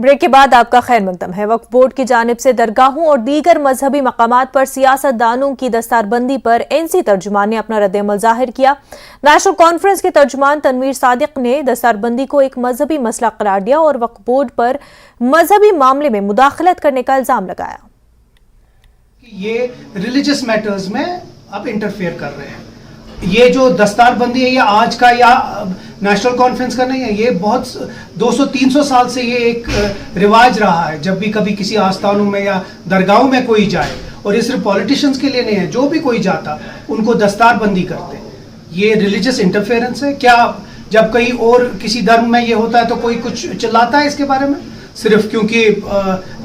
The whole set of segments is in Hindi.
ब्रेक के बाद आपका खैर मकदम है। वक्फ बोर्ड की जानिब से दरगाहों और दीगर मजहबी मकामात पर सियासतदानों की दस्तारबंदी पर एनसी तर्जुमान ने अपना रद्द-ए-अमल जाहिर किया। नेशनल कॉन्फ्रेंस के तर्जुमान तनवीर सादिक ने दस्तारबंदी को एक मजहबी मसला करार दिया और वक्फ बोर्ड पर मजहबी मामले में मुदाखलत करने का इल्जाम लगाया। ये रिलीजियस मैटर्स में अब इंटरफेयर कर रहे हैं। ये जो दस्तारबंदी है, ये आज का या नेशनल कॉन्फ्रेंस का नहीं है, ये बहुत 200-300 साल से ये एक रिवाज रहा है। जब भी कभी किसी आस्थानों में या दरगाहों में कोई जाए, और ये सिर्फ पॉलिटिशियंस के लिए नहीं है, जो भी कोई जाता उनको दस्तारबंदी करते हैं। ये रिलीजियस इंटरफेरेंस है क्या? जब कहीं और किसी धर्म में ये होता है तो कोई कुछ चिल्लाता है इसके बारे में? सिर्फ क्योंकि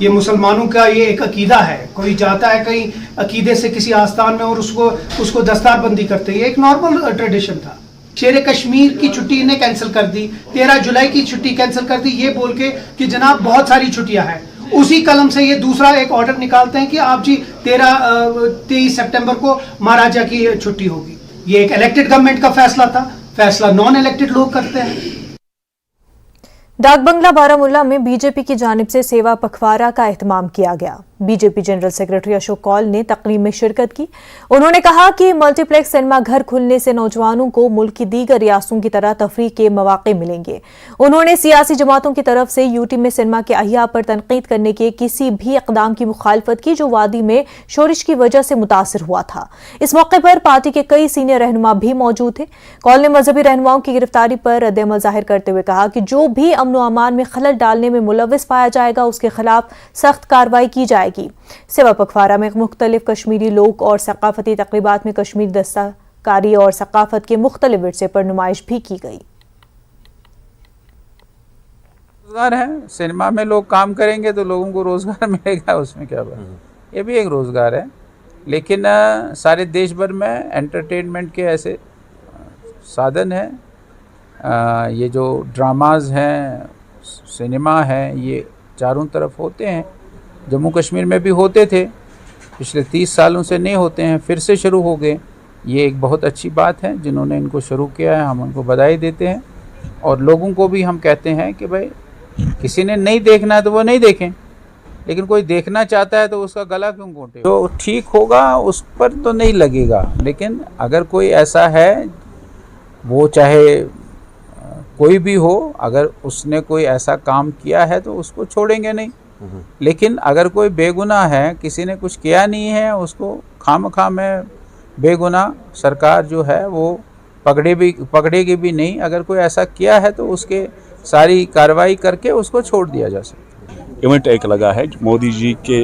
ये मुसलमानों का ये एक अकीदा है, कोई जाता है कहीं अकीदे से किसी आस्थान में और उसको दस्तारबंदी करते हैं। ये एक नॉर्मल ट्रेडिशन था। शेर कश्मीर की छुट्टी इन्हें कैंसिल कर दी, 13 जुलाई की छुट्टी कैंसिल कर दी, ये बोल के कि जनाब बहुत सारी छुट्टियां हैं। उसी कलम से ये दूसरा एक ऑर्डर निकालते हैं कि आप जी 23 सितंबर को महाराजा की छुट्टी होगी। ये एक इलेक्टेड गवर्नमेंट का फैसला था, फैसला नॉन इलेक्टेड लोग करते हैं। डाक बंगला बारामूला में बीजेपी की जानिब से सेवा पखवाड़ा का एहतमाम किया गया। BJP general secretary Ashok Kaul ने तकरीब में शिरकत की। उन्होंने कहा कि मल्टीप्लेक्स सिनेमा घर खुलने से नौजवानों को मुल्क की दीगर रियासतों की तरह तफरीह के मौके मिलेंगे। उन्होंने सियासी जमातों की तरफ से यूटी में सिनेमा के अहिया पर तनकीद करने के किसी भी इकदाम की मुखालफत की जो वादी में शोरिश की वजह से मुतासर हुआ था। इस मौके पर पार्टी के कई सीनियर रहनुमा भी मौजूद थे। कौल ने मजहबी रहनुमाओं की गिरफ्तारी पर रद्द-ए-अमल जाहिर करते हुए कहा कि जो भी अमन व अमान में खलल डालने में मुलव्विस पाया जाएगा उसके खिलाफ सख्त कार्रवाई की जाएगी। सेवा पखवाड़ा में मुख्तलिफ कश्मीरी लोक और सकाफती तकरीबात में कश्मीरी दस्तकारी और सकाफत के मुख्तलिफ विरसे पर नुमाइश भी की गई। रोजगार है, सिनेमा में लोग काम करेंगे तो लोगों को रोजगार मिलेगा, उसमें क्या बात। ये भी एक रोजगार है, लेकिन सारे देश भर में एंटरटेनमेंट के ऐसे साधन हैं। ये जो ड्रामाज हैं, सिनेमा है, ये चारों तरफ होते हैं। जम्मू कश्मीर में भी होते थे, पिछले 30 सालों से नहीं होते हैं, फिर से शुरू हो गए। ये एक बहुत अच्छी बात है, जिन्होंने इनको शुरू किया है हम उनको बधाई देते हैं। और लोगों को भी हम कहते हैं कि भाई किसी ने नहीं देखना है तो वो नहीं देखें, लेकिन कोई देखना चाहता है तो उसका गला क्यों घोंटे। तो ठीक होगा उस पर तो नहीं लगेगा, लेकिन अगर कोई ऐसा है, वो चाहे कोई भी हो, अगर उसने कोई ऐसा काम किया है तो उसको छोड़ेंगे नहीं। लेकिन अगर कोई बेगुनाह है, किसी ने कुछ किया नहीं है, उसको खामखा में बेगुनाह सरकार जो है वो पकड़ेगी भी नहीं। अगर कोई ऐसा किया है तो उसके सारी कार्रवाई करके उसको छोड़ दिया जा सकता है। इवेंट एक लगा है मोदी जी के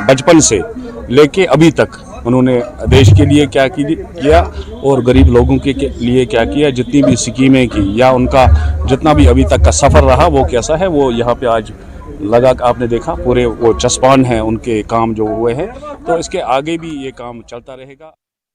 बचपन से लेके अभी तक उन्होंने देश के लिए क्या किया और गरीब लोगों के लिए क्या किया, जितनी भी स्कीमें की या उनका जितना भी अभी तक का सफ़र रहा वो कैसा है, वो यहाँ पे आज लगा। आपने देखा पूरे वो चस्पान है उनके काम जो हुए हैं, तो इसके आगे भी ये काम चलता रहेगा।